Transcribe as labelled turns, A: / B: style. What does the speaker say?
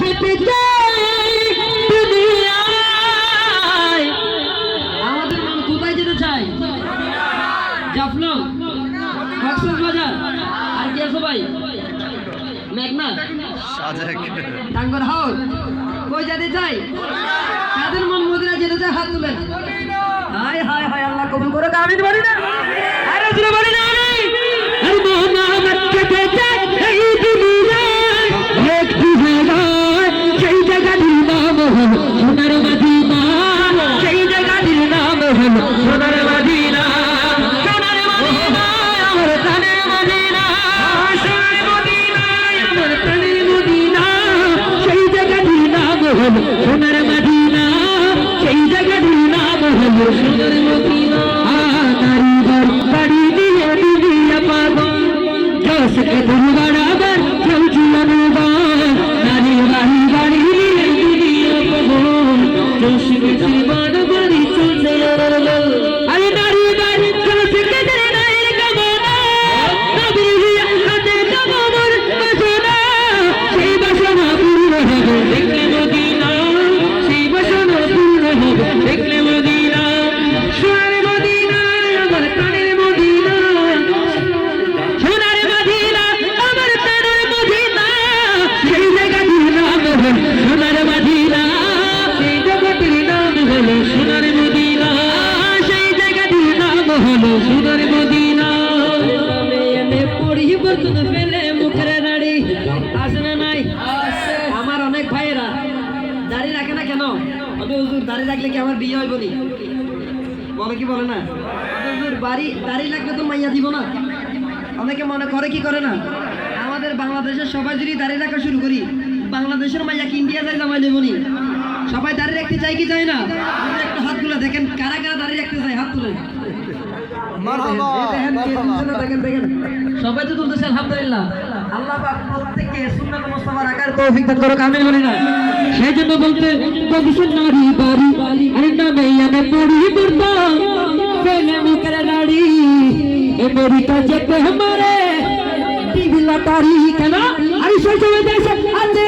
A: যেতে চাই দুনিয়ায়। আমাদের মন কোথায় যেতে চাই? জাফলং, কক্সবাজার, আর কি আছে ভাই? মেঘনা, টাঙ্গর হাওর, কই যেতে চাই? কাদের মন মদিনা যেতে চাই? হাত তুলেন। হায় হায় হায়, আল্লাহ কবুল করুক। আমি তো পারি না, আরে জোরে পারি না আমি। আরে মোহাম্মদ যেতে চাই এই দুনিয়ায়, একটু জায়গায়, সেই জায়গাটির নাম হলো সোনার মদিনা, সেই জায়গাটির নাম হলো সোনার মদিনা। সোনার মদিনা আমার প্রাণের মদিনা, সোনার মদিনা আমার প্রাণের মদিনা, সেই জায়গাটির নাম হলো সোনার মদিনা, সেই জায়গাটির নাম হলো সোনার মদিনা। নারী বাড়ি দিয়ে দুনিয়া পাগল, জোসকে তুমি বরাবর কেউ জীবনে নারী বাড়ি দিয়ে দুনিয়া পাগল, জোসকে তুমি বরাবর চলছে। আরে নারী বাড়ি জোসকে ধরে নাইর কামনা, নবীর হাতের কামনার বাসনা, সেই বাসনা পূর্ণ হবে দেখলে মদিনা, সেই বাসনা পূর্ণ হবে দেখলে মদিনা। সোনার মদিনা আমার প্রাণের মদিনা, সোনার মদিনা আমার প্রাণের মদিনা, সেই জায়গাটির নাম হলো সোনার মদিনা, সেই জায়গাটির নাম হলো সোনার মদিনা, সেই জায়গাটির নাম হলো সোনার মদিনা। এনে পরিবর্তন ফেলে মুখের নাড়ি আসে না নাই? আমার অনেক ভাইয়েরা দাড়ি রাখে না কেন? হুজুর দাড়ি রাখলে কি আমার বিয়ে হইব নি? বলে কি বলে না? হুজুর দাড়ি লাগলে তো মাইয়া দিব না। অনেকে মনে করে কি করে না, আমাদের বাংলাদেশের সবাই যদি দাড়ি রাখা শুরু করি, বাংলাদেশের মাইয়া কি ইন্ডিয়া যায় জামাই নেব নি? সবাই দাড়ি রাখতে চাই কি চাই না? একটু হাত তুলে দেখেন কারা কারা দাড়ি রাখতে চাই, হাত তুলেন। দেখেন দেখেন সবাই তো তুলতেছে, আলহামদুলিল্লাহ। আল্লাহ পাক প্রত্যেককে সুন্নাত মুস্তাফা রাখার তৌফিক দান করুক, আমিন বলি না? সেই জন্য বলতে কবিসের নারী বাড়ি আরে নামে আমি পরিবর্তন ফেলে মুখের নাড়ি, এ মরিটা যেতে আমারে টিভিলা তারি কেন? আরে সেই সময় দেখছে আছে